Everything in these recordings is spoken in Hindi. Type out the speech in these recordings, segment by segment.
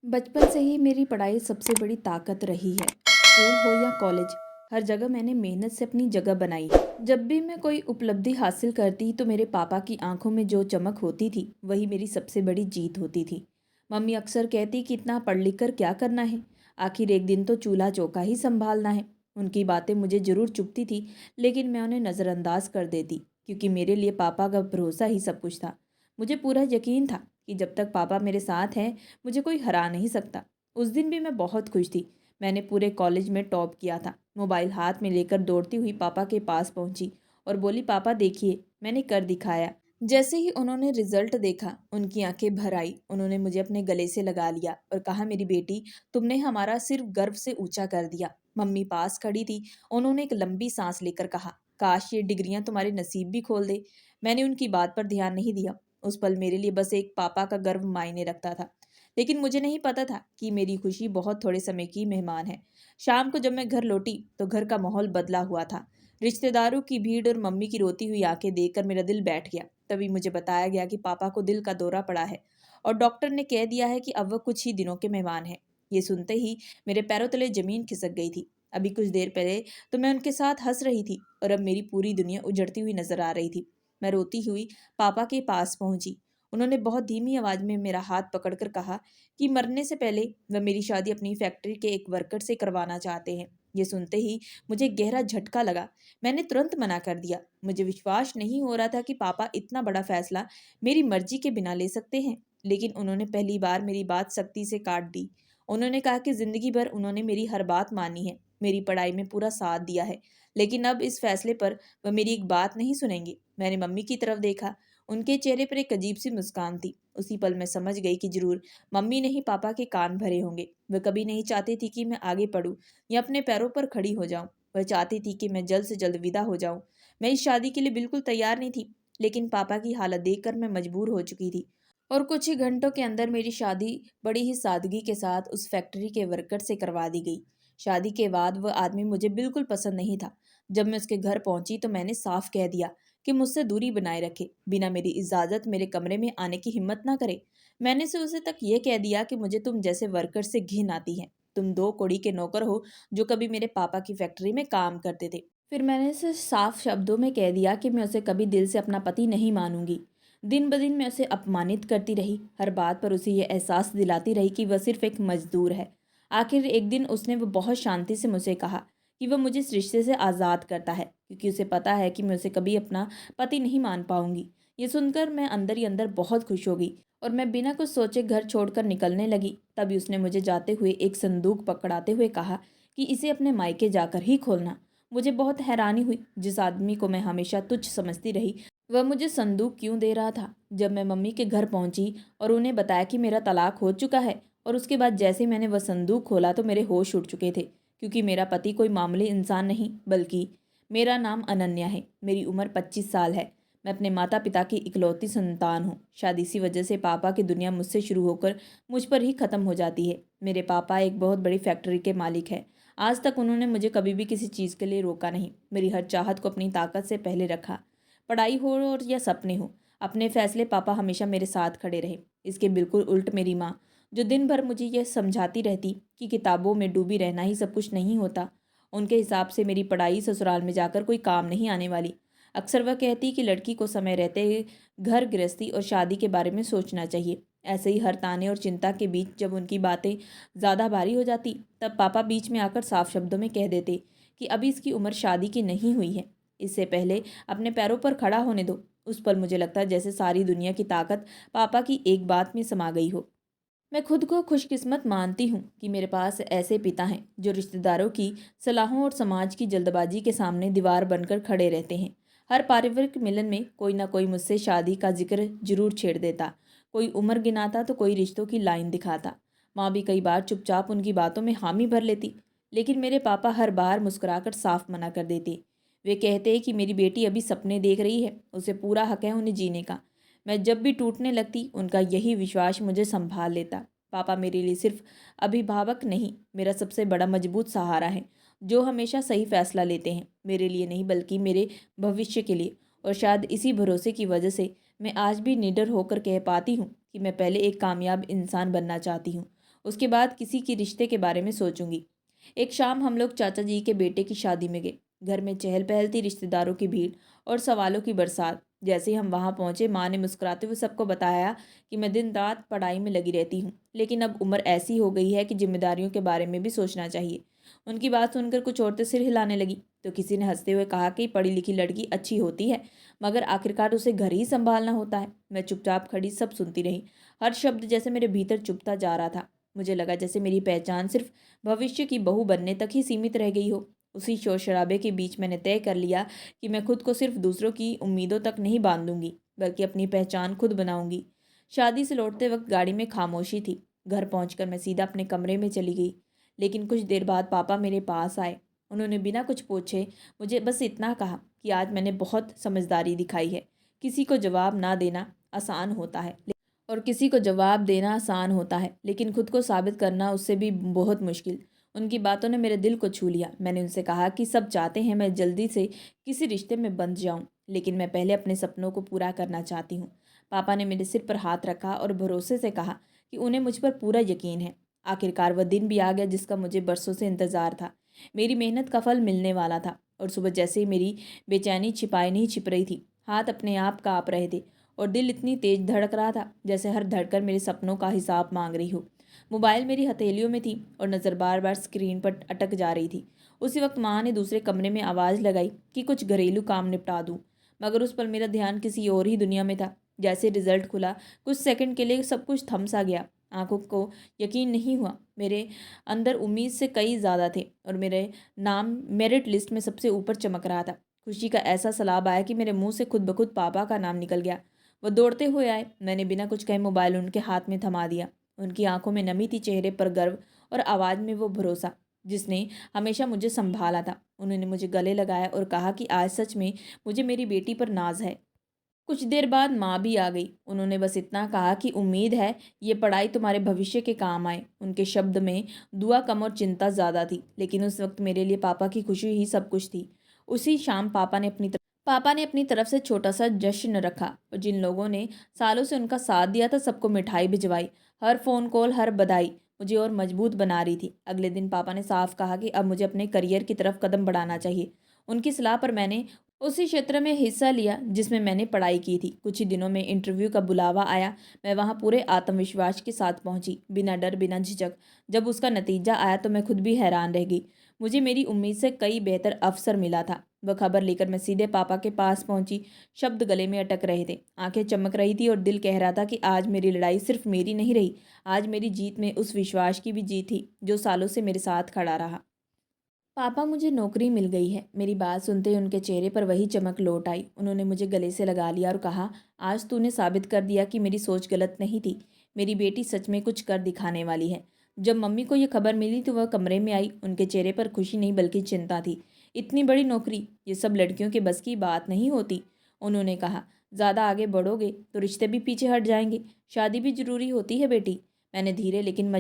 बचपन से ही मेरी पढ़ाई सबसे बड़ी ताकत रही है। स्कूल हो या कॉलेज, हर जगह मैंने मेहनत से अपनी जगह बनाई। जब भी मैं कोई उपलब्धि हासिल करती तो मेरे पापा की आंखों में जो चमक होती थी वही मेरी सबसे बड़ी जीत होती थी। मम्मी अक्सर कहती कि इतना पढ़ लिख कर क्या करना है, आखिर एक दिन तो चूल्हा चौका ही संभालना है। उनकी बातें मुझे जरूर चुभती थी, लेकिन मैं उन्हें नज़रअंदाज कर देती क्योंकि मेरे लिए पापा का भरोसा ही सब कुछ था। मुझे पूरा यकीन था कि जब तक पापा मेरे साथ हैं मुझे कोई हरा नहीं सकता। उस दिन भी मैं बहुत खुश थी। मैंने पूरे कॉलेज में टॉप किया था। मोबाइल हाथ में लेकर दौड़ती हुई पापा के पास पहुंची और बोली, पापा देखिए मैंने कर दिखाया। जैसे ही उन्होंने रिजल्ट देखा उनकी आंखें भर आई। उन्होंने मुझे अपने गले से लगा लिया और कहा, मेरी बेटी, तुमने हमारा सिर्फ गर्व से ऊंचा कर दिया। मम्मी पास खड़ी थी। उन्होंने एक लंबी सांस लेकर कहा, काश ये डिग्रियां तुम्हारे नसीब भी खोल दे। मैंने उनकी बात पर ध्यान नहीं दिया। उस पल मेरे लिए बस एक पापा का गर्व मायने रखता था। लेकिन मुझे नहीं पता था कि मेरी खुशी बहुत थोड़े समय की मेहमान है। शाम को जब मैं घर लौटी तो घर का माहौल बदला हुआ था। रिश्तेदारों की भीड़ और मम्मी की रोती हुई आंखें देखकर मेरा दिल बैठ गया। तभी मुझे बताया गया कि पापा को दिल का दौरा पड़ा है और डॉक्टर ने कह दिया है कि अब वह कुछ ही दिनों के मेहमान हैं। ये सुनते ही मेरे पैरों तले जमीन खिसक गई थी। अभी कुछ देर पहले तो मैं उनके साथ हंस रही थी और अब मेरी पूरी दुनिया उजड़ती हुई नजर आ रही थी। मैं रोती हुई पापा के पास पहुंची। उन्होंने बहुत धीमी आवाज में मेरा हाथ पकड़कर कहा कि मरने से पहले वह मेरी शादी अपनी फैक्ट्री के एक वर्कर से करवाना चाहते हैं। ये सुनते ही मुझे गहरा झटका लगा। मैंने तुरंत मना कर दिया। मुझे विश्वास नहीं हो रहा था कि पापा इतना बड़ा फैसला मेरी मर्जी के बिना ले सकते हैं। लेकिन उन्होंने पहली बार मेरी बात सख्ती से काट दी। उन्होंने कहा कि जिंदगी भर उन्होंने मेरी हर बात मानी है, मेरी पढ़ाई में पूरा साथ दिया है, लेकिन अब इस फैसले पर वह मेरी एक बात नहीं सुनेंगे। मैंने मम्मी की तरफ देखा। उनके चेहरे पर एक अजीब सी मुस्कान थी। उसी पल मैं समझ गई कि जरूर मम्मी ने ही पापा के कान भरे होंगे। वह कभी नहीं चाहती थी कि मैं आगे पढूं या अपने पैरों पर खड़ी हो जाऊं। वह चाहती थी कि मैं जल्द से जल्द विदा हो जाऊं। मैं इस शादी के लिए बिल्कुल तैयार नहीं थी, लेकिन पापा की हालत देखकर मैं मजबूर हो चुकी थी। और कुछ ही घंटों के अंदर मेरी शादी बड़ी ही सादगी के साथ उस फैक्ट्री के वर्कर से करवा दी गई। शादी के बाद वह आदमी मुझे बिल्कुल पसंद नहीं था। जब मैं उसके घर पहुंची तो मैंने साफ कह दिया कि मुझसे दूरी बनाए रखे, बिना मेरी इजाज़त मेरे कमरे में आने की हिम्मत ना करे। मैंने से उसे तक ये कह दिया कि मुझे तुम जैसे वर्कर से घिन आती है। तुम दो कौड़ी के नौकर हो जो कभी मेरे पापा की फैक्ट्री में काम करते थे। फिर मैंने उसे साफ शब्दों में कह दिया कि मैं उसे कभी दिल से अपना पति नहीं मानूंगी। दिन ब दिन मैं उसे अपमानित करती रही, हर बात पर उसे यह एहसास दिलाती रही कि वह सिर्फ एक मजदूर है। आखिर एक दिन उसने वो बहुत शांति से मुझसे कहा कि वह मुझे इस रिश्ते से आज़ाद करता है क्योंकि उसे पता है कि मैं उसे कभी अपना पति नहीं मान पाऊंगी। ये सुनकर मैं अंदर ही अंदर बहुत खुश हो गई और मैं बिना कुछ सोचे घर छोड़कर निकलने लगी। तभी उसने मुझे जाते हुए एक संदूक पकड़ाते हुए कहा कि इसे अपने मायके जाकर ही खोलना। मुझे बहुत हैरानी हुई। जिस आदमी को मैं हमेशा तुच्छ समझती रही वह मुझे संदूक क्यों दे रहा था। जब मैं मम्मी के घर पहुंची और उन्हें बताया कि मेरा तलाक हो चुका है और उसके बाद जैसे ही मैंने वह संदूक खोला तो मेरे होश उड़ चुके थे, क्योंकि मेरा पति कोई मामूली इंसान नहीं बल्कि मेरा नाम अनन्या है। मेरी उम्र 25 साल है। मैं अपने माता पिता की इकलौती संतान हूँ। शायद इसी वजह से पापा की दुनिया मुझसे शुरू होकर मुझ पर ही ख़त्म हो जाती है। मेरे पापा एक बहुत बड़ी फैक्ट्री के मालिक हैं। आज तक उन्होंने मुझे कभी भी किसी चीज़ के लिए रोका नहीं। मेरी हर चाहत को अपनी ताकत से पहले रखा। पढ़ाई हो और या सपने हो, अपने फैसले पापा हमेशा मेरे साथ खड़े रहे। इसके बिल्कुल उल्ट मेरी माँ, जो दिन भर मुझे यह समझाती रहती कि किताबों में डूबी रहना ही सब कुछ नहीं होता। उनके हिसाब से मेरी पढ़ाई ससुराल में जाकर कोई काम नहीं आने वाली। अक्सर वह कहती कि लड़की को समय रहते घर गृहस्थी और शादी के बारे में सोचना चाहिए। ऐसे ही हर ताने और चिंता के बीच जब उनकी बातें ज़्यादा भारी हो जाती तब पापा बीच में आकर साफ शब्दों में कह देते कि अभी इसकी उम्र शादी की नहीं हुई है, इससे पहले अपने पैरों पर खड़ा होने दो। उस पल मुझे लगता है जैसे सारी दुनिया की ताकत पापा की एक बात में समा गई हो। मैं खुद को खुशकिस्मत मानती हूँ कि मेरे पास ऐसे पिता हैं जो रिश्तेदारों की सलाहों और समाज की जल्दबाजी के सामने दीवार बनकर खड़े रहते हैं। हर पारिवारिक मिलन में कोई ना कोई मुझसे शादी का जिक्र जरूर छेड़ देता, कोई उम्र गिनाता तो कोई रिश्तों की लाइन दिखाता। माँ भी कई बार चुपचाप उनकी बातों में हामी भर लेती, लेकिन मेरे पापा हर बार मुस्कुराकर साफ मना कर देते। वे कहते कि मेरी बेटी अभी सपने देख रही है, उसे पूरा हक है उन्हें जीने का। मैं जब भी टूटने लगती उनका यही विश्वास मुझे संभाल लेता। पापा मेरे लिए सिर्फ अभिभावक नहीं, मेरा सबसे बड़ा मजबूत सहारा है, जो हमेशा सही फैसला लेते हैं, मेरे लिए नहीं बल्कि मेरे भविष्य के लिए। और शायद इसी भरोसे की वजह से मैं आज भी निडर होकर कह पाती हूँ कि मैं पहले एक कामयाब इंसान बनना चाहती हूँ उसके बाद किसी के रिश्ते के बारे में सोचूंगी। एक शाम हम लोग चाचा जी के बेटे की शादी में गए। घर में चहल पहल थी, रिश्तेदारों की भीड़ और सवालों की बरसात। जैसे ही हम वहाँ पहुँचे, माँ ने मुस्कुराते हुए सबको बताया कि मैं दिन रात पढ़ाई में लगी रहती हूँ, लेकिन अब उम्र ऐसी हो गई है कि जिम्मेदारियों के बारे में भी सोचना चाहिए। उनकी बात सुनकर कुछ औरतें सिर हिलाने लगी, तो किसी ने हंसते हुए कहा कि पढ़ी लिखी लड़की अच्छी होती है, मगर आखिरकार उसे घर ही संभालना होता है। मैं चुपचाप खड़ी सब सुनती रही। हर शब्द जैसे मेरे भीतर चुभता जा रहा था। मुझे लगा जैसे मेरी पहचान सिर्फ भविष्य की बहू बनने तक ही सीमित रह गई हो। उसी शोर शराबे के बीच मैंने तय कर लिया कि मैं खुद को सिर्फ दूसरों की उम्मीदों तक नहीं बांधूंगी, बल्कि अपनी पहचान खुद बनाऊंगी। शादी से लौटते वक्त गाड़ी में खामोशी थी। घर पहुंचकर मैं सीधा अपने कमरे में चली गई। लेकिन कुछ देर बाद पापा मेरे पास आए। उन्होंने बिना कुछ पूछे मुझे बस इतना कहा कि आज मैंने बहुत समझदारी दिखाई है। किसी को जवाब ना देना आसान होता है और किसी को जवाब देना आसान होता है, लेकिन खुद को साबित करना उससे भी बहुत मुश्किल। उनकी बातों ने मेरे दिल को छू लिया। मैंने उनसे कहा कि सब चाहते हैं मैं जल्दी से किसी रिश्ते में बंध जाऊं, लेकिन मैं पहले अपने सपनों को पूरा करना चाहती हूँ। पापा ने मेरे सिर पर हाथ रखा और भरोसे से कहा कि उन्हें मुझ पर पूरा यकीन है। आखिरकार वह दिन भी आ गया जिसका मुझे बरसों से इंतजार था। मेरी मेहनत का फल मिलने वाला था और सुबह जैसे ही मेरी बेचैनी छिपाई नहीं छिप रही थी, हाथ अपने आप काँप रहे थे और दिल इतनी तेज धड़क रहा था जैसे हर धड़कन मेरे सपनों का हिसाब मांग रही हो। मोबाइल मेरी हथेलियों में थी और नज़र बार बार स्क्रीन पर अटक जा रही थी। उसी वक्त माँ ने दूसरे कमरे में आवाज़ लगाई कि कुछ घरेलू काम निपटा दूँ, मगर उस पर मेरा ध्यान किसी और ही दुनिया में था। जैसे रिजल्ट खुला, कुछ सेकंड के लिए सब कुछ थम सा गया। आंखों को यकीन नहीं हुआ। मेरे अंदर उम्मीद से कई ज़्यादा थे और मेरे नाम मेरिट लिस्ट में सबसे ऊपर चमक रहा था। खुशी का ऐसा सलाब आया कि मेरे मुंह से खुद ब खुद पापा का नाम निकल गया। वो दौड़ते हुए आए। मैंने बिना कुछ कहे मोबाइल उनके हाथ में थमा दिया। उनकी आंखों में नमी थी, चेहरे पर गर्व और आवाज़ में वो भरोसा जिसने हमेशा मुझे संभाला था। उन्होंने मुझे गले लगाया और कहा कि आज सच में मुझे मेरी बेटी पर नाज है। कुछ देर बाद माँ भी आ गई। उन्होंने बस इतना कहा कि उम्मीद है ये पढ़ाई तुम्हारे भविष्य के काम आए। उनके शब्द में दुआ कम और चिंता ज़्यादा थी, लेकिन उस वक्त मेरे लिए पापा की खुशी ही सब कुछ थी। उसी शाम पापा ने अपनी तरफ से छोटा सा जश्न रखा और जिन लोगों ने सालों से उनका साथ दिया था सबको मिठाई भिजवाई। हर फ़ोन कॉल, हर बधाई मुझे और मजबूत बना रही थी। अगले दिन पापा ने साफ कहा कि अब मुझे अपने करियर की तरफ कदम बढ़ाना चाहिए। उनकी सलाह पर मैंने उसी क्षेत्र में हिस्सा लिया जिसमें मैंने पढ़ाई की थी। कुछ ही दिनों में इंटरव्यू का बुलावा आया। मैं वहां पूरे आत्मविश्वास के साथ पहुंची, बिना डर बिना झिझक। जब उसका नतीजा आया तो मैं खुद भी हैरान रह गई। मुझे मेरी उम्मीद से कई बेहतर अवसर मिला था। वह खबर लेकर मैं सीधे पापा के पास पहुंची। शब्द गले में अटक रहे थे, आंखें चमक रही थी और दिल कह रहा था कि आज मेरी लड़ाई सिर्फ मेरी नहीं रही। आज मेरी जीत में उस विश्वास की भी जीत थी जो सालों से मेरे साथ खड़ा रहा। पापा, मुझे नौकरी मिल गई है। मेरी बात सुनते ही उनके चेहरे पर वही चमक लौट आई। उन्होंने मुझे गले से लगा लिया और कहा, आज तूने साबित कर दिया कि मेरी सोच गलत नहीं थी। मेरी बेटी सच में कुछ कर दिखाने वाली है। जब मम्मी को यह खबर मिली तो वह कमरे में आई। उनके चेहरे पर खुशी नहीं बल्कि चिंता थी। इतनी बड़ी नौकरी, ये सब लड़कियों के बस की बात नहीं होती। उन्होंने कहा, ज़्यादा आगे बढ़ोगे तो रिश्ते भी पीछे हट जाएंगे। शादी भी जरूरी होती है बेटी। मैंने धीरे लेकिन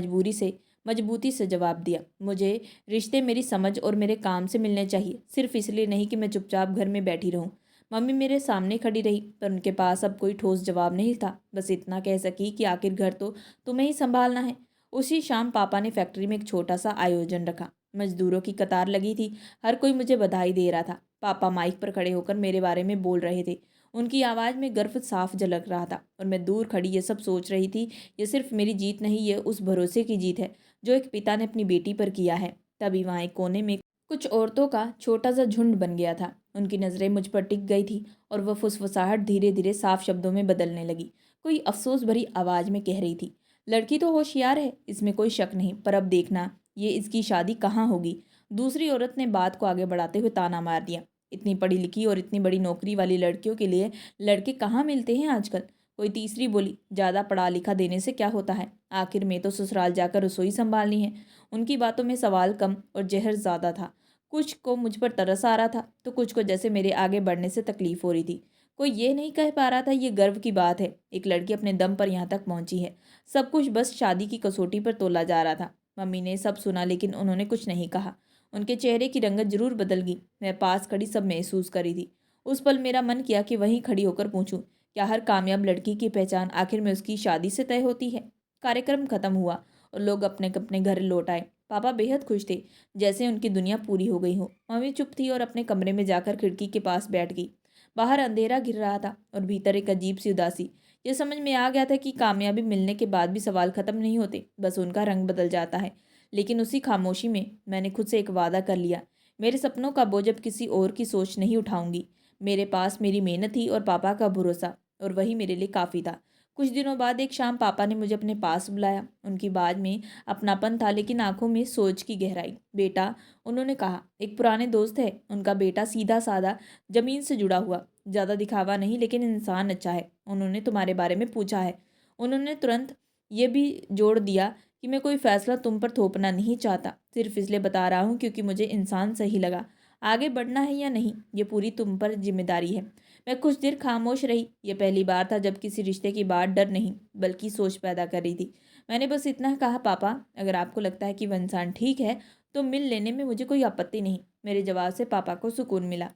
मजबूती से जवाब दिया, मुझे रिश्ते मेरी समझ और मेरे काम से मिलने चाहिए, सिर्फ इसलिए नहीं कि मैं चुपचाप घर में बैठी रहूं। मम्मी मेरे सामने खड़ी रही, पर उनके पास अब कोई ठोस जवाब नहीं था। बस इतना कह सकी कि आखिर घर तो तुम्हें ही संभालना है। उसी शाम पापा ने फैक्ट्री में एक छोटा सा आयोजन रखा। मजदूरों की कतार लगी थी। हर कोई मुझे बधाई दे रहा था। पापा माइक पर खड़े होकर मेरे बारे में बोल रहे थे। उनकी आवाज़ में गर्व साफ झलक रहा था और मैं दूर खड़ी ये सब सोच रही थी। ये सिर्फ मेरी जीत नहीं, ये उस भरोसे की जीत है जो एक पिता ने अपनी बेटी पर किया है। तभी वहाँ एक कोने में कुछ औरतों का छोटा सा झुंड बन गया था। उनकी नज़रें मुझ पर टिक गई थी और वह फुसफुसाहट धीरे धीरे साफ शब्दों में बदलने लगी। कोई अफसोस भरी आवाज़ में कह रही थी, लड़की तो होशियार है, इसमें कोई शक नहीं, पर अब देखना ये इसकी शादी कहाँ होगी। दूसरी औरत ने बात को आगे बढ़ाते हुए ताना मार दिया, इतनी पढ़ी लिखी और इतनी बड़ी नौकरी वाली लड़कियों के लिए लड़के कहाँ मिलते हैं आजकल। कोई तीसरी बोली, ज़्यादा पढ़ा लिखा देने से क्या होता है, आखिर में तो ससुराल जाकर रसोई संभालनी है। उनकी बातों में सवाल कम और जहर ज़्यादा था। कुछ को मुझ पर तरस आ रहा था तो कुछ को जैसे मेरे आगे बढ़ने से तकलीफ हो रही थी। कोई ये नहीं कह पा रहा था ये गर्व की बात है, एक लड़की अपने दम पर यहाँ तक पहुँची है। सब कुछ बस शादी की कसौटी पर तोला जा रहा था। मम्मी ने सब सुना लेकिन उन्होंने कुछ नहीं कहा। उनके चेहरे की रंगत जरूर बदल गई। मैं पास खड़ी सब महसूस करी थी। उस पल मेरा मन किया कि वहीं खड़ी होकर पूछूं, क्या हर कामयाब लड़की की पहचान आखिर में उसकी शादी से तय होती है। कार्यक्रम खत्म हुआ और लोग अपने अपने घर लौट आए। पापा बेहद खुश थे, जैसे उनकी दुनिया पूरी हो गई हो। मम्मी चुप थी और अपने कमरे में जाकर खिड़की के पास बैठ गई। बाहर अंधेरा घिर रहा था और भीतर एक अजीब सी उदासी। ये समझ में आ गया था कि कामयाबी मिलने के बाद भी सवाल खत्म नहीं होते, बस उनका रंग बदल जाता है। लेकिन उसी खामोशी में मैंने खुद से एक वादा कर लिया, मेरे सपनों का बोझ अब किसी और की सोच नहीं उठाऊंगी। मेरे पास मेरी मेहनत थी और पापा का भरोसा, और वही मेरे लिए काफ़ी था। कुछ दिनों बाद एक शाम पापा ने मुझे अपने पास बुलाया। उनकी बात में अपनापन था, लेकिन आंखों में सोच की गहराई। बेटा, उन्होंने कहा, एक पुराने दोस्त है, उनका बेटा सीधा साधा, जमीन से जुड़ा हुआ, ज़्यादा दिखावा नहीं, लेकिन इंसान अच्छा है। उन्होंने तुम्हारे बारे में पूछा है। उन्होंने तुरंत ये भी जोड़ दिया कि मैं कोई फैसला तुम पर थोपना नहीं चाहता, सिर्फ इसलिए बता रहा हूँ क्योंकि मुझे इंसान सही लगा। आगे बढ़ना है या नहीं, ये पूरी तुम पर जिम्मेदारी है। मैं कुछ देर खामोश रही। ये पहली बार था जब किसी रिश्ते की बात डर नहीं बल्कि सोच पैदा कर रही थी। मैंने बस इतना कहा, पापा अगर आपको लगता है कि वह इंसान ठीक है तो मिल लेने में मुझे कोई आपत्ति नहीं। मेरे जवाब से पापा को सुकून मिला।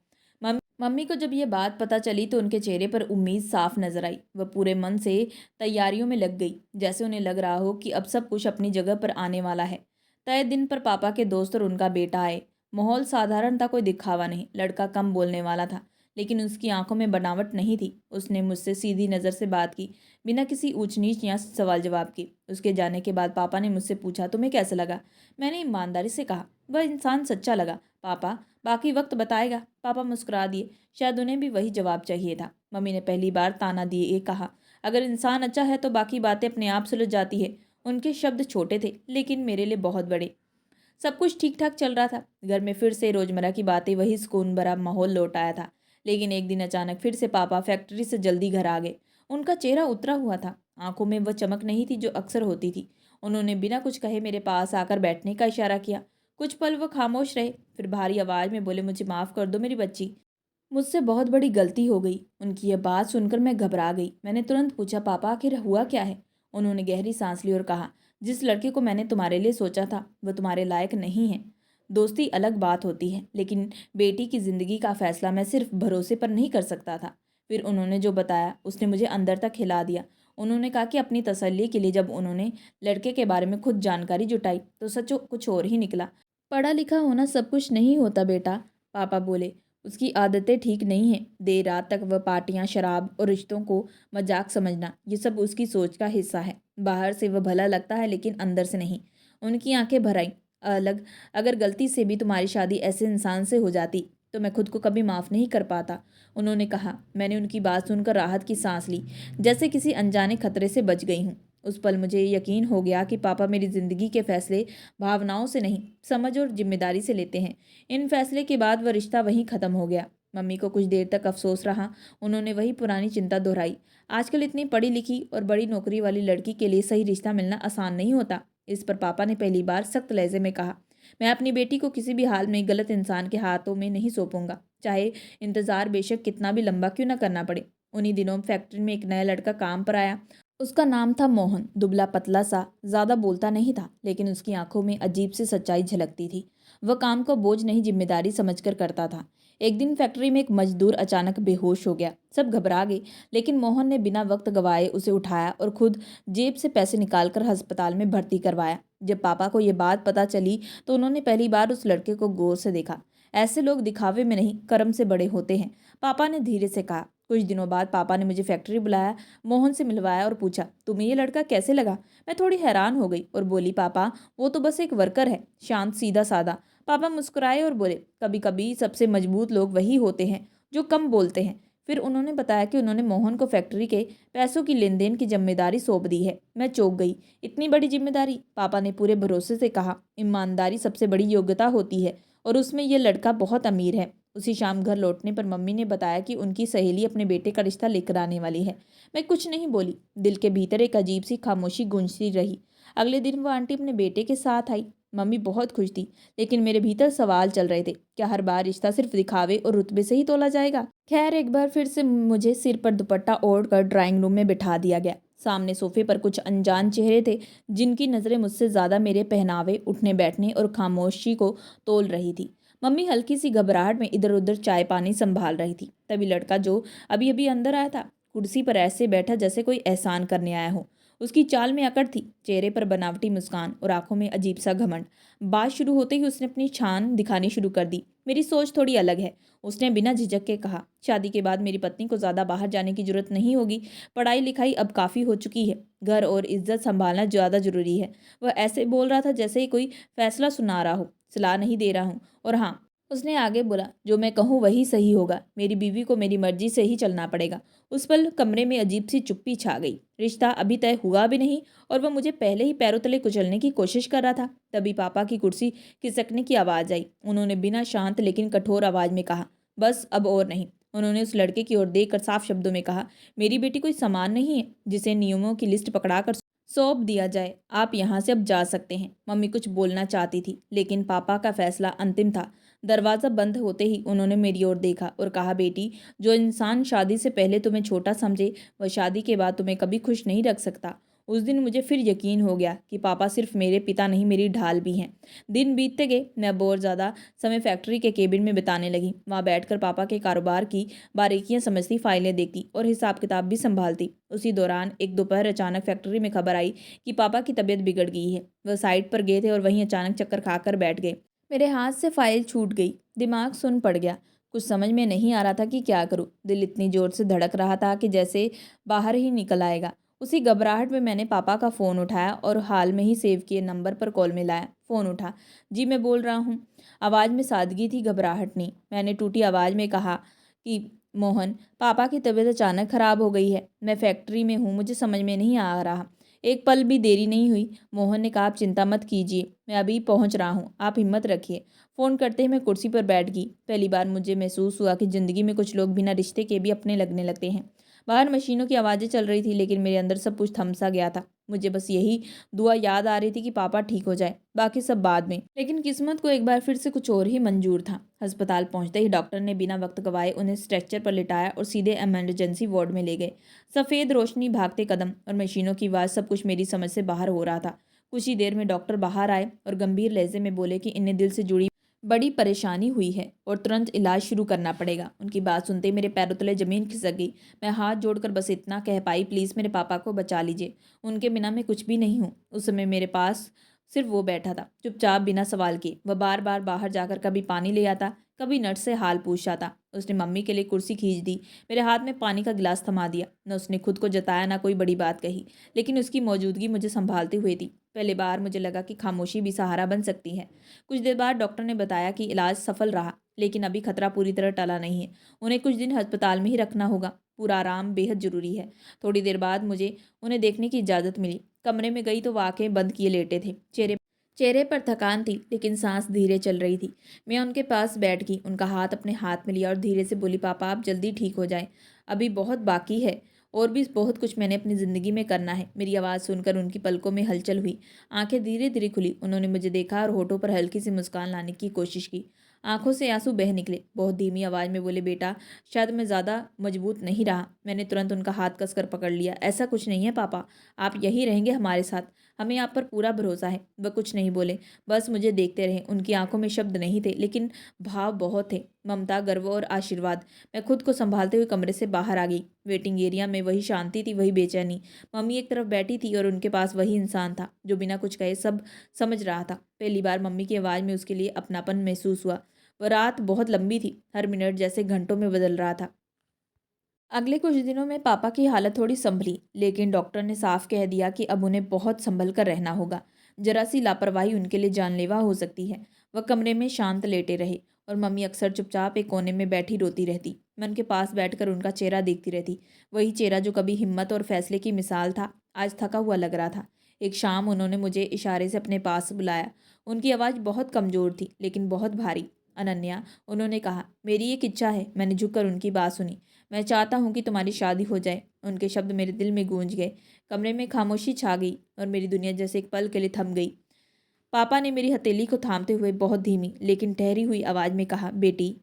मम्मी को जब ये बात पता चली तो उनके चेहरे पर उम्मीद साफ नजर आई। वह पूरे मन से तैयारियों में लग गई, जैसे उन्हें लग रहा हो कि अब सब कुछ अपनी जगह पर आने वाला है। तय दिन पर पापा के दोस्त और उनका बेटा आए। माहौल साधारण था, कोई दिखावा नहीं। लड़का कम बोलने वाला था, लेकिन उसकी आंखों में बनावट नहीं थी। उसने मुझसे सीधी नज़र से बात की, बिना किसी ऊंच नीच या सवाल जवाब के। उसके जाने के बाद पापा ने मुझसे पूछा, तुम्हें कैसा लगा? मैंने ईमानदारी से कहा, वह इंसान सच्चा लगा पापा, बाकी वक्त बताएगा। पापा मुस्कुरा दिए, शायद उन्हें भी वही जवाब चाहिए था। मम्मी ने पहली बार ताना दिए कहा, अगर इंसान अच्छा है तो बाकी बातें अपने आप सुलझ जाती है। उनके शब्द छोटे थे, लेकिन मेरे लिए बहुत बड़े। सब कुछ ठीक ठाक चल रहा था। घर में फिर से रोजमर्रा की बातें, वही सुकून भरा माहौल लौट आया था। लेकिन एक दिन अचानक फिर से पापा फैक्ट्री से जल्दी घर आ गए। उनका चेहरा उतरा हुआ था, आंखों में वह चमक नहीं थी जो अक्सर होती थी। उन्होंने बिना कुछ कहे मेरे पास आकर बैठने का इशारा किया। कुछ पल वो खामोश रहे, फिर भारी आवाज में बोले, मुझे माफ़ कर दो मेरी बच्ची, मुझसे बहुत बड़ी गलती हो गई। उनकी यह बात सुनकर मैं घबरा गई। मैंने तुरंत पूछा, पापा आखिर हुआ क्या है? उन्होंने गहरी सांस ली और कहा, जिस लड़के को मैंने तुम्हारे लिए सोचा था वह तुम्हारे लायक नहीं है। दोस्ती अलग बात होती है, लेकिन बेटी की ज़िंदगी का फैसला मैं सिर्फ भरोसे पर नहीं कर सकता था। फिर उन्होंने जो बताया उसने मुझे अंदर तक हिला दिया। उन्होंने कहा कि अपनी तसल्ली के लिए जब उन्होंने लड़के के बारे में खुद जानकारी जुटाई तो सच कुछ और ही निकला। पढ़ा लिखा होना सब कुछ नहीं होता बेटा, पापा बोले। उसकी आदतें ठीक नहीं हैं। देर रात तक वह पार्टियां, शराब और रिश्तों को मजाक समझना, ये सब उसकी सोच का हिस्सा है। बाहर से वह भला लगता है, लेकिन अंदर से नहीं। उनकी आंखें भर आईं। अलग अगर गलती से भी तुम्हारी शादी ऐसे इंसान से हो जाती तो मैं खुद को कभी माफ़ नहीं कर पाता, उन्होंने कहा। मैंने उनकी बात सुनकर राहत की सांस ली, जैसे किसी अनजाने खतरे से बच गई हूँ। उस पल मुझे यकीन हो गया कि पापा मेरी ज़िंदगी के फैसले भावनाओं से नहीं, समझ और जिम्मेदारी से लेते हैं। इन फैसले के बाद वह रिश्ता वहीं ख़त्म हो गया। मम्मी को कुछ देर तक अफसोस रहा। उन्होंने वही पुरानी चिंता दोहराई, आजकल इतनी पढ़ी लिखी और बड़ी नौकरी वाली लड़की के लिए सही रिश्ता मिलना आसान नहीं होता। इस पर पापा ने पहली बार सख्त लहजे में कहा, मैं अपनी बेटी को किसी भी हाल में गलत इंसान के हाथों में नहीं सौंपूंगा, चाहे इंतज़ार बेशक कितना भी लंबा क्यों ना करना पड़े। उन्हीं दिनों फैक्ट्री में एक नया लड़का काम पर आया। उसका नाम था मोहन। दुबला पतला सा, ज़्यादा बोलता नहीं था, लेकिन उसकी आंखों में अजीब सी सच्चाई झलकती थी। वह काम को बोझ नहीं, जिम्मेदारी समझकर करता था। एक दिन फैक्ट्री में एक मजदूर अचानक बेहोश हो गया। सब घबरा गए, लेकिन मोहन ने बिना वक्त गवाए उसे उठाया और खुद जेब से पैसे निकालकर अस्पताल में भर्ती करवाया। जब पापा को ये बात पता चली तो उन्होंने पहली बार उस लड़के को गौर से देखा। ऐसे लोग दिखावे में नहीं, कर्म से बड़े होते हैं, पापा ने धीरे से कहा। कुछ दिनों बाद पापा ने मुझे फैक्ट्री बुलाया, मोहन से मिलवाया और पूछा, तुम्हें ये लड़का कैसे लगा? मैं थोड़ी हैरान हो गई और बोली, पापा वो तो बस एक वर्कर है, शांत सीधा सादा। पापा मुस्कुराए और बोले, कभी कभी सबसे मजबूत लोग वही होते हैं जो कम बोलते हैं। फिर उन्होंने बताया कि उन्होंने मोहन को फैक्ट्री के पैसों की लेन देन की जिम्मेदारी सौंप दी है। मैं चौंक गई, इतनी बड़ी जिम्मेदारी? पापा ने पूरे भरोसे से कहा, ईमानदारी सबसे बड़ी योग्यता होती है और उसमें यह लड़का बहुत अमीर है। उसी शाम घर लौटने पर मम्मी ने बताया कि उनकी सहेली अपने बेटे का रिश्ता लेकर आने वाली है। मैं कुछ नहीं बोली, दिल के भीतर एक अजीब सी खामोशी गूंजती रही। अगले दिन वो आंटी अपने बेटे के साथ आई। मम्मी बहुत खुश थी, लेकिन मेरे भीतर सवाल चल रहे थे, क्या हर बार रिश्ता सिर्फ दिखावे और रुतबे से ही तोला जाएगा? खैर, एक बार फिर से मुझे सिर पर दुपट्टा ओढ़कर ड्राइंग रूम में बिठा दिया गया। सामने सोफे पर कुछ अनजान चेहरे थे, जिनकी नज़रें मुझसे ज़्यादा मेरे पहनावे, उठने बैठने और खामोशी को तोल रही थी। मम्मी हल्की सी घबराहट में इधर उधर चाय पानी संभाल रही थी। तभी लड़का जो अभी अभी अंदर आया था, कुर्सी पर ऐसे बैठा जैसे कोई एहसान करने आया हो। उसकी चाल में अकड़ थी, चेहरे पर बनावटी मुस्कान और आंखों में अजीब सा घमंड। बात शुरू होते ही उसने अपनी छान दिखानी शुरू कर दी। मेरी सोच थोड़ी अलग है, उसने बिना झिझक के कहा। शादी के बाद मेरी पत्नी को ज़्यादा बाहर जाने की जरूरत नहीं होगी। पढ़ाई लिखाई अब काफ़ी हो चुकी है, घर और इज्जत संभालना ज़्यादा जरूरी है। वह ऐसे बोल रहा था जैसे ही कोई फैसला सुना रहा हो, सलाह नहीं दे रहा हूँ। और हाँ, उसने आगे बोला, जो मैं कहूँ वही सही होगा। मेरी बीवी को मेरी मर्जी से ही चलना पड़ेगा। उस पल कमरे में अजीब सी चुप्पी छा गई। रिश्ता अभी तय हुआ भी नहीं और वह मुझे पहले ही पैरों तले कुचलने की कोशिश कर रहा था। तभी पापा की कुर्सी खिसकने की आवाज़ आई। उन्होंने बिना शांत लेकिन कठोर आवाज़ में कहा, बस अब और नहीं। उन्होंने उस लड़के की ओर देखकर साफ शब्दों में कहा, मेरी बेटी कोई सामान नहीं है जिसे नियमों की लिस्ट पकड़ाकर सौंप दिया जाए। आप यहाँ से अब जा सकते हैं। मम्मी कुछ बोलना चाहती थी, लेकिन पापा का फैसला अंतिम था। दरवाज़ा बंद होते ही उन्होंने मेरी ओर देखा और कहा, बेटी, जो इंसान शादी से पहले तुम्हें छोटा समझे, वह शादी के बाद तुम्हें कभी खुश नहीं रख सकता। उस दिन मुझे फिर यकीन हो गया कि पापा सिर्फ मेरे पिता नहीं, मेरी ढाल भी हैं। दिन बीतते गए, मैं अब और ज़्यादा समय फैक्ट्री के केबिन में बिताने लगी। वहाँ बैठकर पापा के कारोबार की बारीकियां समझती, फाइलें देखती और हिसाब किताब भी संभालती। उसी दौरान एक दोपहर अचानक फैक्ट्री में खबर आई कि पापा की तबीयत बिगड़ गई है। वह साइड पर गए थे और वहीं अचानक चक्कर खाकर बैठ गए। मेरे हाथ से फाइल छूट गई, दिमाग सुन पड़ गया। कुछ समझ में नहीं आ रहा था कि क्या करूं। दिल इतनी जोर से धड़क रहा था कि जैसे बाहर ही निकल आएगा। उसी घबराहट में मैंने पापा का फ़ोन उठाया और हाल में ही सेव किए नंबर पर कॉल मिलाया। फ़ोन उठा। जी, मैं बोल रहा हूँ। आवाज़ में सादगी थी, घबराहट नहीं। मैंने टूटी आवाज़ में कहा कि मोहन, पापा की तबीयत अचानक ख़राब हो गई है। मैं फैक्ट्री में हूँ, मुझे समझ में नहीं आ रहा। एक पल भी देरी नहीं हुई। मोहन ने कहा, आप चिंता मत कीजिए, मैं अभी पहुंच रहा हूं, आप हिम्मत रखिए। फ़ोन करते ही मैं कुर्सी पर बैठ गई। पहली बार मुझे महसूस हुआ कि ज़िंदगी में कुछ लोग बिना रिश्ते के भी अपने लगने लगते हैं। बाहर मशीनों की आवाज़ें चल रही थी, लेकिन मेरे अंदर सब कुछ थम सा गया था। मुझे बस यही दुआ याद आ रही थी कि पापा ठीक हो जाए, बाकी सब बाद में। लेकिन किस्मत को एक बार फिर से कुछ और ही मंजूर था। अस्पताल पहुंचते ही डॉक्टर ने बिना वक्त गवाए उन्हें स्ट्रेचर पर लिटाया और सीधे इमरजेंसी वार्ड में ले गए। सफ़ेद रोशनी, भागते कदम और मशीनों की आवाज़, सब कुछ मेरी समझ से बाहर हो रहा था। कुछ ही देर में डॉक्टर बाहर आए और गंभीर लहजे में बोले कि इन्हें दिल से जुड़ी बड़ी परेशानी हुई है और तुरंत इलाज शुरू करना पड़ेगा। उनकी बात सुनते ही मेरे पैरों तले ज़मीन खिसक गई। मैं हाथ जोड़कर बस इतना कह पाई, प्लीज़ मेरे पापा को बचा लीजिए। उनके बिना मैं कुछ भी नहीं हूँ। उस समय मेरे पास सिर्फ वो बैठा था, चुपचाप, बिना सवाल किए। वह बार बार बाहर जाकर कभी पानी ले आता, कभी नर्स से हाल पूछता था। उसने मम्मी के लिए कुर्सी खींच दी, मेरे हाथ में पानी का गिलास थमा दिया। न उसने खुद को जताया, ना कोई बड़ी बात कही, लेकिन उसकी मौजूदगी मुझे संभालते हुए थी। पहली बार मुझे लगा कि खामोशी भी सहारा बन सकती है। कुछ देर बाद डॉक्टर ने बताया कि इलाज सफल रहा, लेकिन अभी खतरा पूरी तरह टला नहीं है। उन्हें कुछ दिन अस्पताल में ही रखना होगा। पूरा आराम बेहद ज़रूरी है। थोड़ी देर बाद मुझे उन्हें देखने की इजाज़त मिली। कमरे में गई तो वो आंखें बंद किए लेटे थे। चेहरे चेहरे पर थकान थी, लेकिन सांस धीरे चल रही थी। मैं उनके पास बैठ गई, उनका हाथ अपने हाथ में लिया और धीरे से बोली, पापा, आप जल्दी ठीक हो जाएं। अभी बहुत बाकी है और भी बहुत कुछ मैंने अपनी ज़िंदगी में करना है। मेरी आवाज़ सुनकर उनकी पलकों में हलचल हुई। आंखें धीरे धीरे खुली। उन्होंने मुझे देखा और होठों पर हल्की सी मुस्कान लाने की कोशिश की। आंखों से आंसू बह निकले। बहुत धीमी आवाज़ में बोले, बेटा, शायद मैं ज़्यादा मजबूत नहीं रहा। मैंने तुरंत उनका हाथ कसकर पकड़ लिया। ऐसा कुछ नहीं है पापा, आप यहीं रहेंगे हमारे साथ। हमें आप पर पूरा भरोसा है। वह कुछ नहीं बोले, बस मुझे देखते रहे। उनकी आंखों में शब्द नहीं थे, लेकिन भाव बहुत थे, ममता, गर्व और आशीर्वाद। मैं खुद को संभालते हुए कमरे से बाहर आ गई। वेटिंग एरिया में वही शांति थी, वही बेचैनी। मम्मी एक तरफ बैठी थी और उनके पास वही इंसान था जो बिना कुछ कहे सब समझ रहा था। पहली बार मम्मी की आवाज़ में उसके लिए अपनापन महसूस हुआ। वह रात बहुत लंबी थी, हर मिनट जैसे घंटों में बदल रहा था। अगले कुछ दिनों में पापा की हालत थोड़ी संभली, लेकिन डॉक्टर ने साफ कह दिया कि अब उन्हें बहुत संभल कर रहना होगा। जरा सी लापरवाही उनके लिए जानलेवा हो सकती है। वह कमरे में शांत लेटे रहे और मम्मी अक्सर चुपचाप एक कोने में बैठी रोती रहती। मैं उनके पास बैठकर उनका चेहरा देखती रहती। वही चेहरा जो कभी हिम्मत और फैसले की मिसाल था, आज थका हुआ लग रहा था। एक शाम उन्होंने मुझे इशारे से अपने पास बुलाया। उनकी आवाज़ बहुत कमज़ोर थी, लेकिन बहुत भारी। अनन्या, उन्होंने कहा, मेरी एक इच्छा है। मैंने झुककर उनकी बात सुनी। मैं चाहता हूँ कि तुम्हारी शादी हो जाए। उनके शब्द मेरे दिल में गूंज गए। कमरे में खामोशी छा गई और मेरी दुनिया जैसे एक पल के लिए थम गई। पापा ने मेरी हथेली को थामते हुए बहुत धीमी लेकिन ठहरी हुई आवाज़ में कहा, बेटी,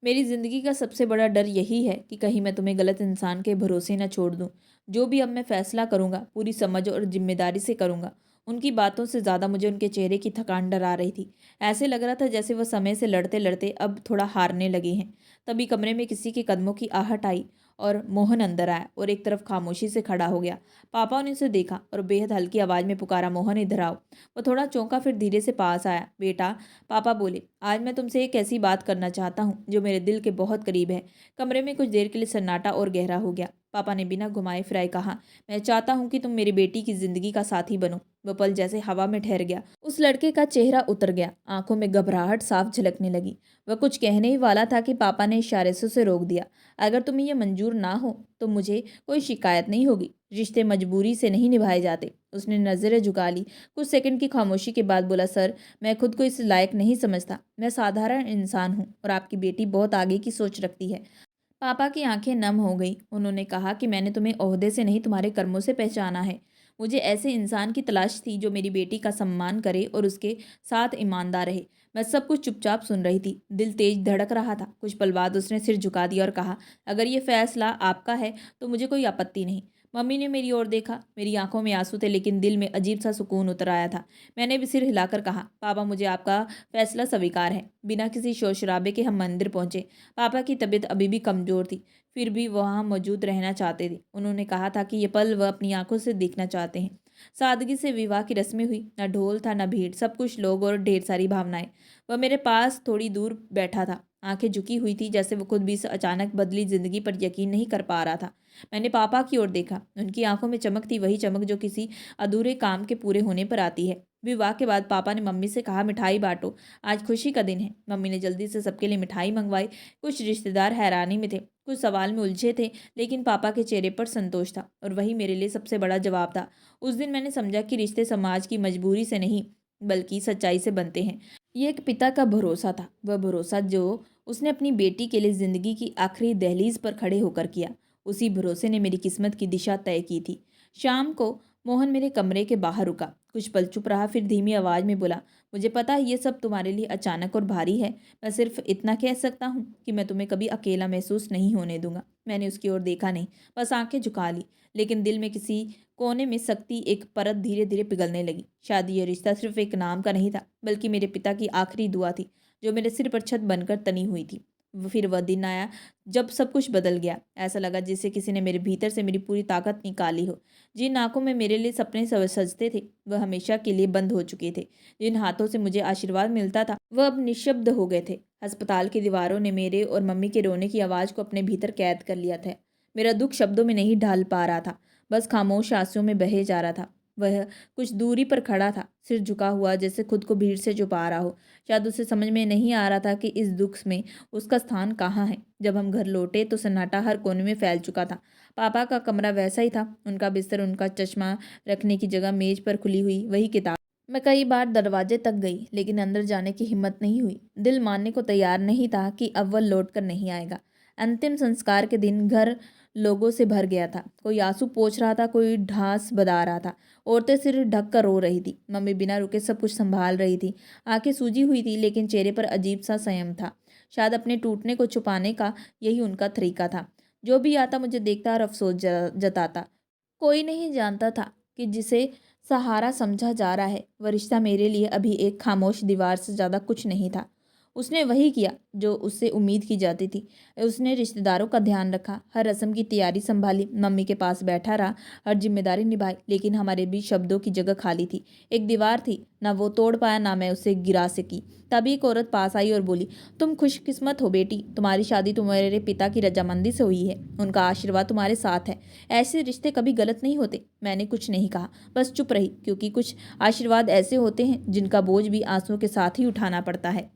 मेरी ज़िंदगी का सबसे बड़ा डर यही है कि कहीं मैं तुम्हें गलत इंसान के भरोसे न छोड़ दूँ। जो भी अब मैं फैसला करूँगा, पूरी समझ और जिम्मेदारी से करूँगा। उनकी बातों से ज़्यादा मुझे उनके चेहरे की थकान डरा रही थी। ऐसे लग रहा था जैसे वह समय से लड़ते लड़ते अब थोड़ा हारने लगे हैं। तभी कमरे में किसी के कदमों की आहट आई और मोहन अंदर आया और एक तरफ खामोशी से खड़ा हो गया। पापा ने उसे देखा और बेहद हल्की आवाज़ में पुकारा, मोहन इधर आओ। वो थोड़ा चौंका, फिर धीरे से पास आया। बेटा, पापा बोले, आज मैं तुमसे एक ऐसी बात करना चाहता हूँ जो मेरे दिल के बहुत करीब है। कमरे में कुछ देर के लिए सन्नाटा और गहरा हो गया। पापा ने बिना घुमाए फिराए कहा, मैं चाहता हूँ कि तुम मेरी बेटी की जिंदगी का साथी बनो। वो पल जैसे हवा में ठहर गया। उस लड़के का चेहरा उतर गया, आंखों में घबराहट साफ झलकने लगी। वह कुछ कहने ही वाला था कि पापा ने इशारे से उसे रोक दिया। अगर तुम्हें यह मंजूर ना हो तो मुझे कोई शिकायत नहीं होगी। रिश्ते मजबूरी से नहीं निभाए जाते। उसने नजरें झुका ली। कुछ सेकंड की खामोशी के बाद बोला, सर, मैं खुद को इस लायक नहीं समझता। मैं साधारण इंसान हूँ और आपकी बेटी बहुत आगे की सोच रखती है। पापा की आंखें नम हो गई। उन्होंने कहा कि मैंने तुम्हें ओहदे से नहीं, तुम्हारे कर्मों से पहचाना है। मुझे ऐसे इंसान की तलाश थी जो मेरी बेटी का सम्मान करे और उसके साथ ईमानदार रहे। मैं सब कुछ चुपचाप सुन रही थी। दिल तेज धड़क रहा था। कुछ पल बाद उसने सिर झुका दिया और कहा, अगर ये फैसला आपका है तो मुझे कोई आपत्ति नहीं। मम्मी ने मेरी ओर देखा। मेरी आंखों में आंसू थे, लेकिन दिल में अजीब सा सुकून उतर आया था। मैंने भी सिर हिलाकर कहा, पापा, मुझे आपका फैसला स्वीकार है। बिना किसी शोर शराबे के हम मंदिर पहुंचे। पापा की तबीयत अभी भी कमज़ोर थी, फिर भी वहाँ मौजूद रहना चाहते थे। उन्होंने कहा था कि ये पल वह अपनी आंखों से देखना चाहते हैं। सादगी से विवाह की रस्में हुई। न ढोल था न भीड़, सब कुछ लोग और ढेर सारी भावनाएं। वह मेरे पास थोड़ी दूर बैठा था, आंखें झुकी हुई थी, जैसे वो खुद भी इस अचानक बदली जिंदगी पर यकीन नहीं कर पा रहा था। मैंने पापा की ओर देखा। उनकी आंखों में चमक थी, वही चमक जो किसी अधूरे काम के पूरे होने पर आती है। विवाह के बाद पापा ने मम्मी से कहा, मिठाई बांटो, आज खुशी का दिन है। मम्मी ने जल्दी से सबके लिए मिठाई मंगवाई। कुछ रिश्तेदार हैरानी में थे, कुछ सवाल में उलझे थे, लेकिन पापा के चेहरे पर संतोष था और वही मेरे लिए सबसे बड़ा जवाब था। उस दिन मैंने समझा कि रिश्ते समाज की मजबूरी से नहीं बल्कि सच्चाई से बनते हैं। ये एक पिता का भरोसा था, वह भरोसा जो उसने अपनी बेटी के लिए जिंदगी की आखिरी दहलीज पर खड़े होकर किया। उसी भरोसे ने मेरी किस्मत की दिशा तय की थी। शाम को मोहन मेरे कमरे के बाहर रुका, कुछ पल चुप रहा, फिर धीमी आवाज में बोला, मुझे पता है ये सब तुम्हारे लिए अचानक और भारी है। मैं सिर्फ इतना कह सकता हूँ कि मैं तुम्हें कभी अकेला महसूस नहीं होने दूंगा। मैंने उसकी ओर देखा नहीं, बस आंखें झुका ली, लेकिन दिल में किसी कोने में सख्ती एक परत धीरे धीरे पिघलने लगी। शादी यह रिश्ता सिर्फ एक नाम का नहीं था, बल्कि मेरे पिता की आखिरी दुआ थी जो मेरे सिर पर छत बनकर तनी हुई थी। फिर वह दिन आया जब सब कुछ बदल गया। ऐसा लगा जैसे किसी ने मेरे भीतर से मेरी पूरी ताकत निकाली हो। जिन आंखों में मेरे लिए सपने सजते थे वह हमेशा के लिए बंद हो चुके थे। जिन हाथों से मुझे आशीर्वाद मिलता था वह अब निशब्द हो गए थे। अस्पताल की दीवारों ने मेरे और मम्मी के रोने की आवाज़ को अपने भीतर कैद कर लिया था। मेरा दुख शब्दों में नहीं ढाल पा रहा था, बस खामोश आंसुओं में बहे जा रहा था। वह कुछ दूरी पर खड़ा था, सिर झुका हुआ, जैसे खुद को भीड़ से छुपा रहा हो। शायद उसे समझ में नहीं आ रहा था कि इस दुख में उसका स्थान कहाँ है। जब हम घर लौटे तो सन्नाटा हर कोने में फैल चुका था। पापा का कमरा वैसा ही था, उनका बिस्तर, उनका चश्मा रखने की जगह, मेज पर खुली हुई वही किताब। मैं कई बार दरवाजे तक गई, लेकिन अंदर जाने की हिम्मत नहीं हुई। दिल मानने को तैयार नहीं था कि अब वह लौट कर नहीं आएगा। अंतिम संस्कार के दिन घर लोगों से भर गया था। कोई आंसू पोंछ रहा था, कोई ढांस बजा रहा था। औरतें सिर ढक कर रो रही थी। मम्मी बिना रुके सब कुछ संभाल रही थी। आंखें सूजी हुई थी, लेकिन चेहरे पर अजीब सा संयम था। शायद अपने टूटने को छुपाने का यही उनका तरीका था। जो भी आता मुझे देखता और अफसोस जताता। कोई नहीं जानता था कि जिसे सहारा समझा जा रहा है वह रिश्ता मेरे लिए अभी एक खामोश दीवार से ज़्यादा कुछ नहीं था। उसने वही किया जो उससे उम्मीद की जाती थी। उसने रिश्तेदारों का ध्यान रखा, हर रस्म की तैयारी संभाली, मम्मी के पास बैठा रहा, हर जिम्मेदारी निभाई, लेकिन हमारे बीच शब्दों की जगह खाली थी। एक दीवार थी, ना वो तोड़ पाया ना मैं उसे गिरा सकी। तभी एक औरत पास आई और बोली, तुम खुशकिस्मत हो बेटी, तुम्हारी शादी तुम्हारे पिता की रजामंदी से हुई है, उनका आशीर्वाद तुम्हारे साथ है। ऐसे रिश्ते कभी गलत नहीं होते। मैंने कुछ नहीं कहा, बस चुप रही, क्योंकि कुछ आशीर्वाद ऐसे होते हैं जिनका बोझ भी आंसुओं के साथ ही उठाना पड़ता है।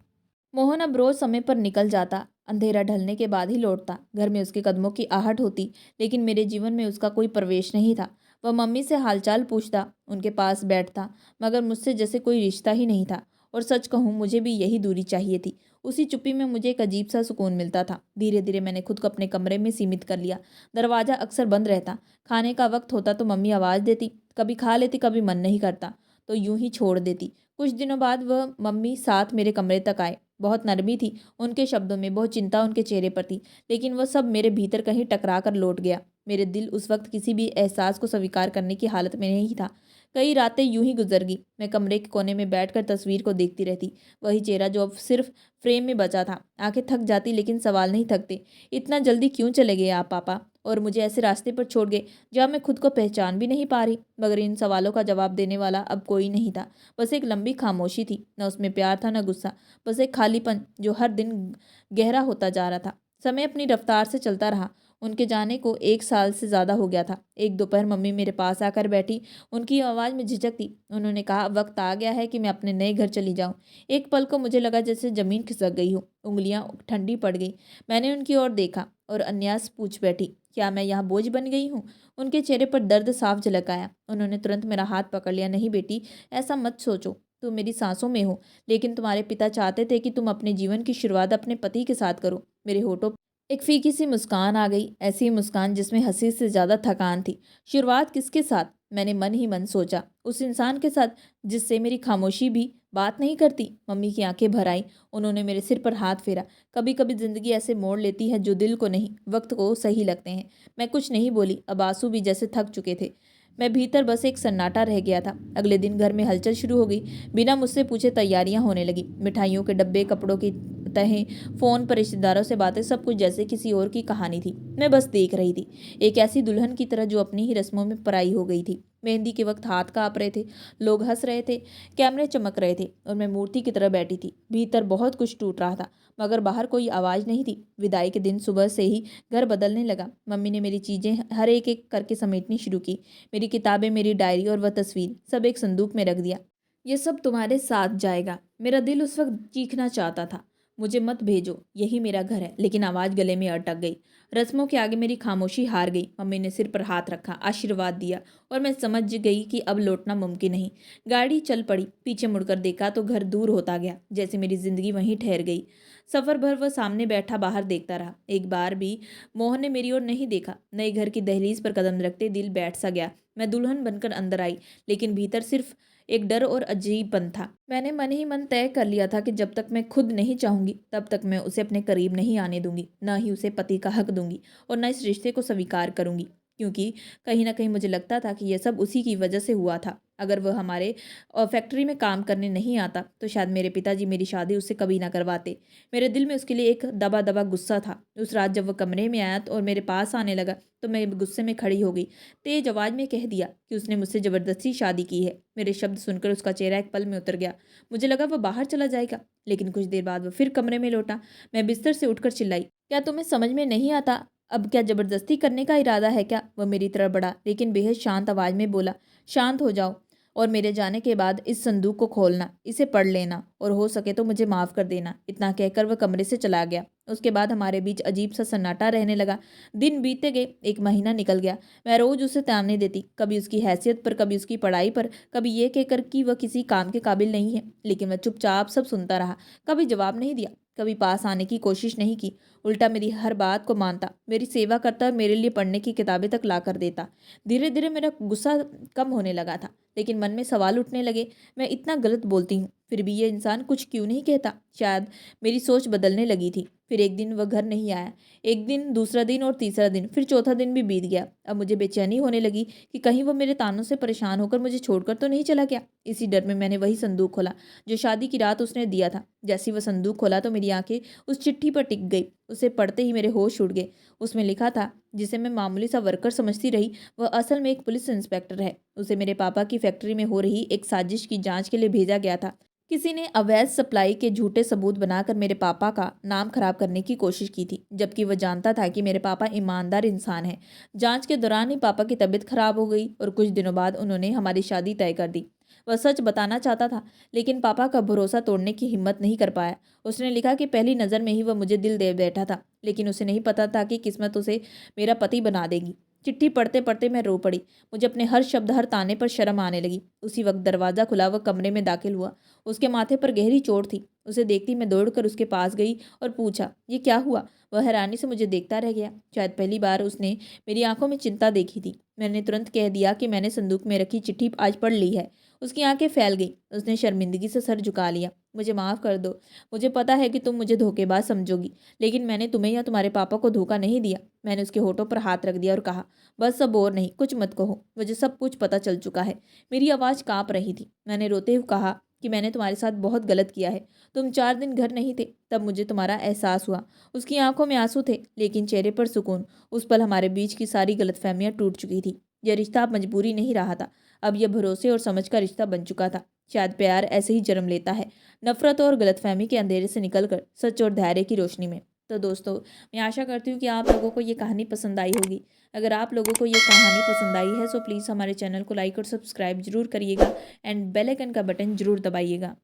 मोहन अब रोज समय पर निकल जाता, अंधेरा ढलने के बाद ही लौटता। घर में उसके कदमों की आहट होती, लेकिन मेरे जीवन में उसका कोई प्रवेश नहीं था। वह मम्मी से हालचाल पूछता, उनके पास बैठता, मगर मुझसे जैसे कोई रिश्ता ही नहीं था। और सच कहूँ, मुझे भी यही दूरी चाहिए थी। उसी चुप्पी में मुझे एक अजीब सा सुकून मिलता था। धीरे धीरे मैंने खुद को अपने कमरे में सीमित कर लिया। दरवाज़ा अक्सर बंद रहता। खाने का वक्त होता तो मम्मी आवाज़ देती, कभी खा लेती, कभी मन नहीं करता तो यूं ही छोड़ देती। कुछ दिनों बाद वह मम्मी साथ मेरे कमरे तक आए। बहुत नरमी थी उनके शब्दों में, बहुत चिंता उनके चेहरे पर थी, लेकिन वह सब मेरे भीतर कहीं टकरा कर लौट गया। मेरे दिल उस वक्त किसी भी एहसास को स्वीकार करने की हालत में नहीं था। कई रातें यूं ही गुजर गई। मैं कमरे के कोने में बैठकर तस्वीर को देखती रहती, वही चेहरा जो अब सिर्फ फ्रेम में बचा था। आंखें थक जाती, लेकिन सवाल नहीं थकते। इतना जल्दी क्यों चले गए आप पापा? और मुझे ऐसे रास्ते पर छोड़ गए जहाँ मैं खुद को पहचान भी नहीं पा रही। मगर इन सवालों का जवाब देने वाला अब कोई नहीं था। बस एक लंबी खामोशी थी, न उसमें प्यार था न गुस्सा, बस एक खालीपन जो हर दिन गहरा होता जा रहा था। समय अपनी रफ्तार से चलता रहा। उनके जाने को 1 साल से ज़्यादा हो गया था। एक दोपहर मम्मी मेरे पास आकर बैठी। उनकी आवाज़ में झिझक थी। उन्होंने कहा, वक्त आ गया है कि मैं अपने नए घर चली जाऊं। एक पल को मुझे लगा जैसे ज़मीन खिसक गई हो, उंगलियां ठंडी पड़ गई। मैंने उनकी ओर देखा और अन्यास पूछ बैठी, क्या मैं यहाँ बोझ बन गई हूँ? उनके चेहरे पर दर्द साफ झलक आया। उन्होंने तुरंत मेरा हाथ पकड़ लिया। नहीं बेटी, ऐसा मत सोचो। तुम मेरी सांसों में हो, लेकिन तुम्हारे पिता चाहते थे कि तुम अपने जीवन की शुरुआत अपने पति के साथ करो। मेरे होठों एक फीकी सी मुस्कान आ गई, ऐसी मुस्कान जिसमें हंसी से ज़्यादा थकान थी। शुरुआत किसके साथ? मैंने मन ही मन सोचा, उस इंसान के साथ जिससे मेरी खामोशी भी बात नहीं करती। मम्मी की आंखें भर आई। उन्होंने मेरे सिर पर हाथ फेरा। कभी कभी जिंदगी ऐसे मोड़ लेती है जो दिल को नहीं, वक्त को सही लगते हैं। मैं कुछ नहीं बोली। अब आंसू भी जैसे थक चुके थे। मैं भीतर बस एक सन्नाटा रह गया था। अगले दिन घर में हलचल शुरू हो गई। बिना मुझसे पूछे तैयारियां होने लगी। मिठाइयों के डब्बे, कपड़ों की तहें, फोन पर रिश्तेदारों से बातें, सब कुछ जैसे किसी और की कहानी थी। मैं बस देख रही थी, एक ऐसी दुल्हन की तरह जो अपनी ही रस्मों में पराई हो गई थी। मेहंदी के वक्त हाथ कांप रहे थे, लोग हंस रहे थे, कैमरे चमक रहे थे और मैं मूर्ति की तरह बैठी थी। भीतर बहुत कुछ टूट रहा था, मगर बाहर कोई आवाज़ नहीं थी। विदाई के दिन सुबह से ही घर बदलने लगा। मम्मी ने मेरी चीज़ें हर एक एक करके समेटनी शुरू की। मेरी किताबें, मेरी डायरी और वह तस्वीर, सब एक संदूक में रख दिया। ये सब तुम्हारे साथ जाएगा। मेरा दिल उस वक्त चीखना चाहता था, मुझे मत भेजो, यही मेरा घर है। लेकिन आवाज़ गले में अटक गई। रस्मों के आगे मेरी खामोशी हार गई। मम्मी ने सिर पर हाथ रखा, आशीर्वाद दिया और मैं समझ गई कि अब लौटना मुमकिन नहीं। गाड़ी चल पड़ी। पीछे मुड़कर देखा तो घर दूर होता गया, जैसे मेरी जिंदगी वहीं ठहर गई। सफ़र भर वह सामने बैठा बाहर देखता रहा। एक बार भी मोहन ने मेरी ओर नहीं देखा। नए घर की दहलीज पर कदम रखते दिल बैठ सा गया। मैं दुल्हन बनकर अंदर आई, लेकिन भीतर सिर्फ एक डर और अजीबपन था। मैंने मन ही मन तय कर लिया था कि जब तक मैं खुद नहीं चाहूंगी तब तक मैं उसे अपने करीब नहीं आने दूंगी, न ही उसे पति का हक दूंगी और न इस रिश्ते को स्वीकार करूंगी। क्योंकि कहीं ना कहीं मुझे लगता था कि यह सब उसी की वजह से हुआ था। अगर वह हमारे फैक्ट्री में काम करने नहीं आता तो शायद मेरे पिताजी मेरी शादी उससे कभी ना करवाते। मेरे दिल में उसके लिए एक दबा दबा गुस्सा था। उस रात जब वह कमरे में आया और मेरे पास आने लगा तो मैं गुस्से में खड़ी हो गई। तेज आवाज में कह दिया कि उसने मुझसे ज़बरदस्ती शादी की है। मेरे शब्द सुनकर उसका चेहरा एक पल में उतर गया। मुझे लगा वह बाहर चला जाएगा, लेकिन कुछ देर बाद वह फिर कमरे में लौटा। मैं बिस्तर से उठकर चिल्लाई, क्या तुम्हें समझ में नहीं आता? अब क्या ज़बरदस्ती करने का इरादा है क्या? वह मेरी तरफ बढ़ा, लेकिन बेहद शांत आवाज़ में बोला, शांत हो जाओ और मेरे जाने के बाद इस संदूक को खोलना, इसे पढ़ लेना और हो सके तो मुझे माफ़ कर देना। इतना कहकर वह कमरे से चला गया। उसके बाद हमारे बीच अजीब सा सन्नाटा रहने लगा। दिन बीतते गए, 1 महीना निकल गया। मैं रोज़ उसे ताने देती, कभी उसकी हैसियत पर, कभी उसकी पढ़ाई पर, कभी ये कहकर कि वह किसी काम के काबिल नहीं है। लेकिन वह चुपचाप सब सुनता रहा, कभी जवाब नहीं दिया, कभी पास आने की कोशिश नहीं की। उल्टा मेरी हर बात को मानता, मेरी सेवा करता और मेरे लिए पढ़ने की किताबें तक ला कर देता। धीरे धीरे मेरा गुस्सा कम होने लगा था, लेकिन मन में सवाल उठने लगे, मैं इतना गलत बोलती हूँ फिर भी ये इंसान कुछ क्यों नहीं कहता? शायद मेरी सोच बदलने लगी थी। फिर एक दिन वह घर नहीं आया। एक दिन, दूसरा दिन और तीसरा दिन, फिर चौथा दिन भी बीत गया। अब मुझे बेचैनी होने लगी कि कहीं वह मेरे तानों से परेशान होकर मुझे छोड़कर तो नहीं चला गया। इसी डर में मैंने वही संदूक खोला जो शादी की रात उसने दिया था। जैसे ही वह संदूक खोला तो मेरी आंखें उस चिट्ठी पर टिक गई। उसे पढ़ते ही मेरे होश उड़ गए। उसमें लिखा था, जिसे मैं मामूली सा वर्कर समझती रही, वह असल में एक पुलिस इंस्पेक्टर है। उसे मेरे पापा की फैक्ट्री में हो रही एक साजिश की जांच के लिए भेजा गया था। किसी ने अवैध सप्लाई के झूठे सबूत बनाकर मेरे पापा का नाम खराब करने की कोशिश की थी, जबकि वह जानता था कि मेरे पापा ईमानदार इंसान हैं। जांच के दौरान ही पापा की तबीयत खराब हो गई और कुछ दिनों बाद उन्होंने हमारी शादी तय कर दी। वह सच बताना चाहता था, लेकिन पापा का भरोसा तोड़ने की हिम्मत नहीं कर पाया। उसने लिखा कि पहली नज़र में ही वह मुझे दिल दे बैठा था, लेकिन उसे नहीं पता था कि किस्मत उसे मेरा पति बना देगी। चिट्ठी पढ़ते पढ़ते मैं रो पड़ी। मुझे अपने हर शब्द, हर ताने पर शर्म आने लगी। उसी वक्त दरवाज़ा खुला, वह कमरे में दाखिल हुआ। उसके माथे पर गहरी चोट थी। उसे देखती मैं दौड़कर उसके पास गई और पूछा, ये क्या हुआ? वह हैरानी से मुझे देखता रह गया। शायद पहली बार उसने मेरी आंखों में चिंता देखी थी। मैंने तुरंत कह दिया कि मैंने संदूक में रखी चिट्ठी आज पढ़ ली है। उसकी आंखें फैल गई। उसने शर्मिंदगी से सर झुका लिया। मुझे माफ़ कर दो। मुझे पता है कि तुम मुझे धोखेबाज समझोगी, लेकिन मैंने तुम्हें या तुम्हारे पापा को धोखा नहीं दिया। मैंने उसके होठों पर हाथ रख दिया और कहा, बस अब और नहीं, कुछ मत कहो, मुझे सब कुछ पता चल चुका है। मेरी आवाज़ काँप रही थी। मैंने रोते हुए कहा, कि मैंने तुम्हारे साथ बहुत गलत किया है। तुम 4 दिन घर नहीं थे, तब मुझे तुम्हारा एहसास हुआ। उसकी आंखों में आंसू थे, लेकिन चेहरे पर सुकून। उस पल हमारे बीच की सारी गलतफहमियां टूट चुकी थी। यह रिश्ता अब मजबूरी नहीं रहा था, अब यह भरोसे और समझ का रिश्ता बन चुका था। शायद प्यार ऐसे ही जन्म लेता है, नफरत और गलतफहमी के अंधेरे से निकलकर सच और धैर्य की रोशनी में। तो दोस्तों, मैं आशा करती हूँ कि आप लोगों को ये कहानी पसंद आई होगी। अगर आप लोगों को ये कहानी पसंद आई है, तो प्लीज़ हमारे चैनल को लाइक और सब्सक्राइब जरूर करिएगा एंड बेल आइकन का बटन जरूर दबाइएगा।